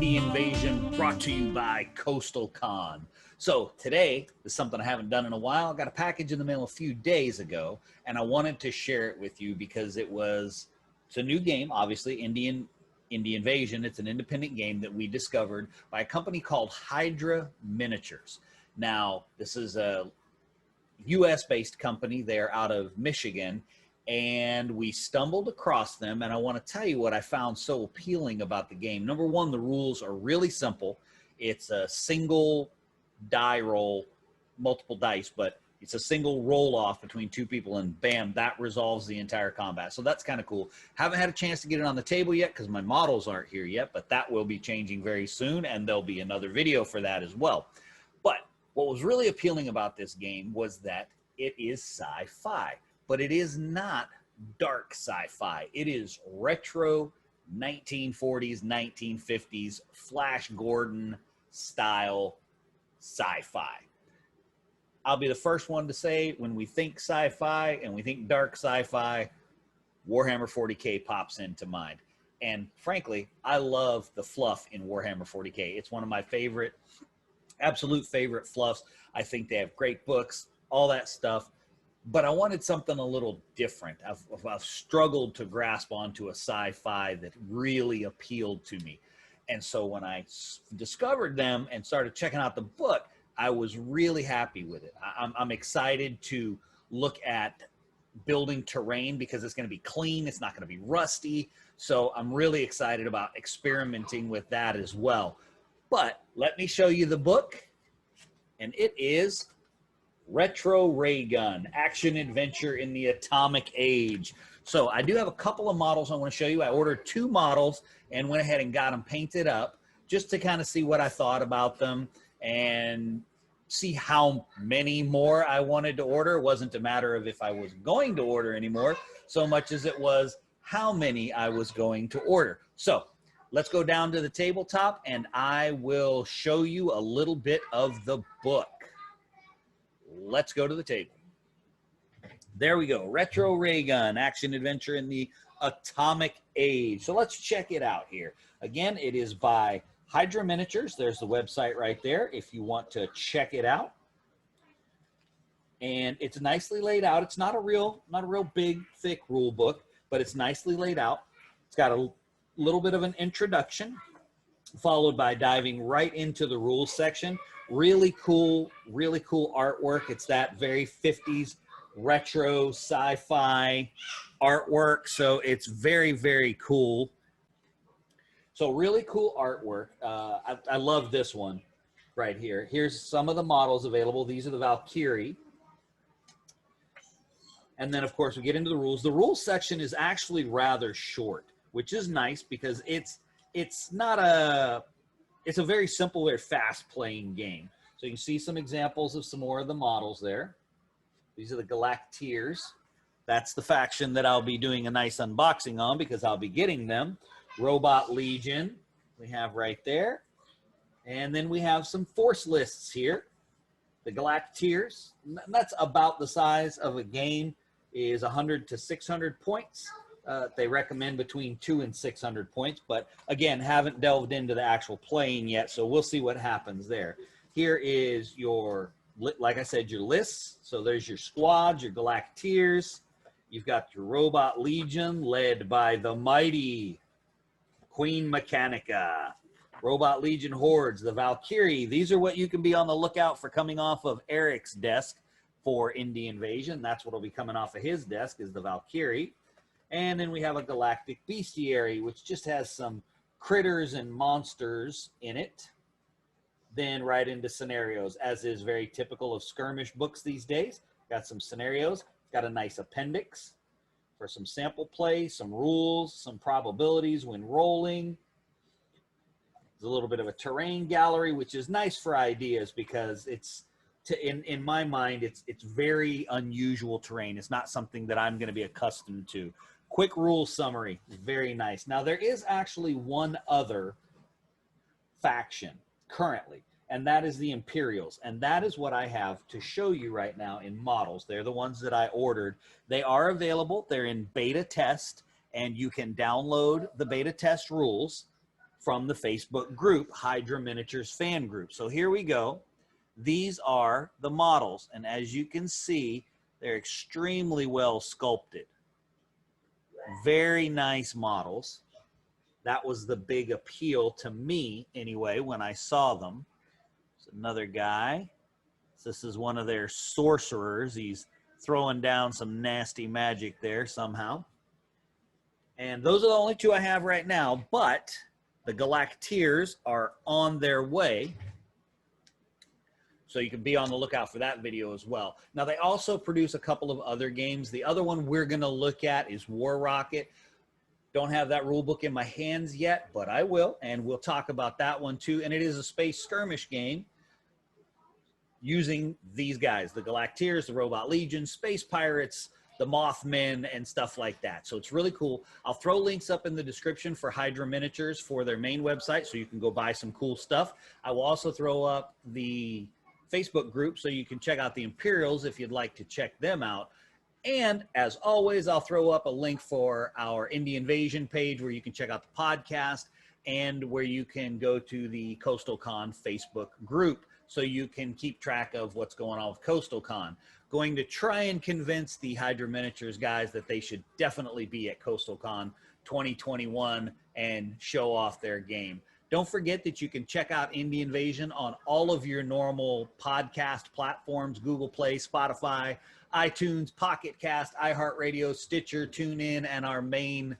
Indie Invasion brought to you by CoastalCon. So today is something I haven't done in a while. I got a package in the mail a few days ago, and I wanted to share it with you because it's a new game, obviously, Indie Invasion. It's an independent game that we discovered by a company called Hydra Miniatures. Now, this is a US-based company. They're out of Michigan, and we stumbled across them, and I want to tell you what I found so appealing about the game. Number one, the rules are really simple. It's a single die roll, multiple dice, but it's a single roll off between two people, and bam, that resolves the entire combat. So that's kind of cool. Haven't had a chance to get it on the table yet because my models aren't here yet, but that will be changing very soon, and there'll be another video for that as well. But what was really appealing about this game was that it is sci-fi, but it is not dark sci-fi. It is retro 1940s, 1950s, Flash Gordon style sci-fi. I'll be the first one to say, when we think sci-fi and we think dark sci-fi, Warhammer 40K pops into mind. And frankly, I love the fluff in Warhammer 40K. It's one of my favorite, absolute favorite fluffs. I think they have great books, all that stuff. But I wanted something a little different. I've struggled to grasp onto a sci-fi that really appealed to me. And so when I discovered them and started checking out the book, I was really happy with it. I'm excited to look at building terrain because it's going to be clean. It's not going to be rusty. So I'm really excited about experimenting with that as well. But let me show you the book. And it is Retro Raygun, Action Adventure in the Atomic Age. So I do have a couple of models I want to show you. I ordered 2 models and went ahead and got them painted up just to kind of see what I thought about them and see how many more I wanted to order. It wasn't a matter of if I was going to order anymore so much as it was how many I was going to order. So let's go down to the tabletop and I will show you a little bit of the book. Let's go to the table. There we go. Retro Raygun, Action Adventure in the Atomic Age. So let's check it out here. Again, it is by Hydra Miniatures. There's the website right there if you want to check it out. And it's nicely laid out. It's not a real big, thick rule book, but it's nicely laid out. It's got a little bit of an introduction, followed by diving right into the rules section. Really cool artwork. It's that very 50s retro sci-fi artwork. So it's very, very cool. So really cool artwork. I love this one right here. Here's some of the models available. These are the Valkyrie. And then, of course, we get into the rules. The rules section is actually rather short, which is nice because it's a very simple, very fast-playing game. So you can see some examples of some more of the models there. These are the Galacteers. That's the faction that I'll be doing a nice unboxing on because I'll be getting them. Robot Legion we have right there. And then we have some force lists here. The Galacteers. That's about the size of a game, is 100 to 600 points. They recommend between 200 and 600 points, but again, haven't delved into the actual playing yet, so we'll see what happens there. Here is your, like I said, your lists. So there's your squads, your Galacteers. You've got your Robot Legion led by the mighty Queen Mechanica. Robot Legion hordes, the Valkyrie. These are what you can be on the lookout for coming off of Eric's desk for Indie Invasion. That's what will be coming off of his desk is the Valkyrie. And then we have a Galactic Bestiary, which just has some critters and monsters in it. Then right into scenarios, as is very typical of skirmish books these days. Got some scenarios. Got a nice appendix for some sample play, some rules, some probabilities when rolling. There's a little bit of a terrain gallery, which is nice for ideas because it's, in my mind, it's very unusual terrain. It's not something that I'm going to be accustomed to. Quick rule summary, very nice. Now, there is actually one other faction currently, and that is the Imperials. And that is what I have to show you right now in models. They're the ones that I ordered. They are available. They're in beta test, and you can download the beta test rules from the Facebook group, Hydra Miniatures fan group. So here we go. These are the models, and as you can see, they're extremely well sculpted. Very nice models. That was the big appeal to me anyway when I saw them. There's another guy. This is one of their sorcerers. He's throwing down some nasty magic there somehow. And those are the only two I have right now, but the Galacteers are on their way. So you can be on the lookout for that video as well. Now, they also produce a couple of other games. The other one we're going to look at is War Rocket. Don't have that rule book in my hands yet, but I will, and we'll talk about that one too. And it is a space skirmish game using these guys, the Galacteers, the Robot Legion, Space Pirates, the Mothmen, and stuff like that. So it's really cool. I'll throw links up in the description for Hydra Miniatures for their main website, so you can go buy some cool stuff. I will also throw up the Facebook group so you can check out the Imperials if you'd like to check them out. And as always, I'll throw up a link for our Indie Invasion page where you can check out the podcast and where you can go to the CoastalCon Facebook group so you can keep track of what's going on with CoastalCon. Going to try and convince the Hydra Miniatures guys that they should definitely be at CoastalCon 2021 and show off their game. Don't forget that you can check out Indie Invasion on all of your normal podcast platforms: Google Play, Spotify, iTunes, Pocket Cast, iHeartRadio, Stitcher, TuneIn, and our main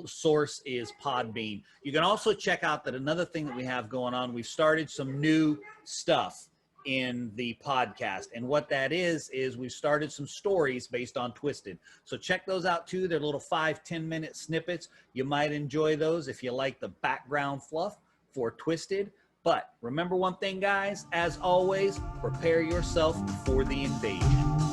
source is Podbean. You can also check out that another thing that we have going on, we've started some new stuff in the podcast, and what that is we've started some stories based on Twisted. So check those out too. They're little 5-10 minute snippets. You might enjoy those if you like the background fluff for Twisted. But remember one thing, guys, as always, prepare yourself for the invasion.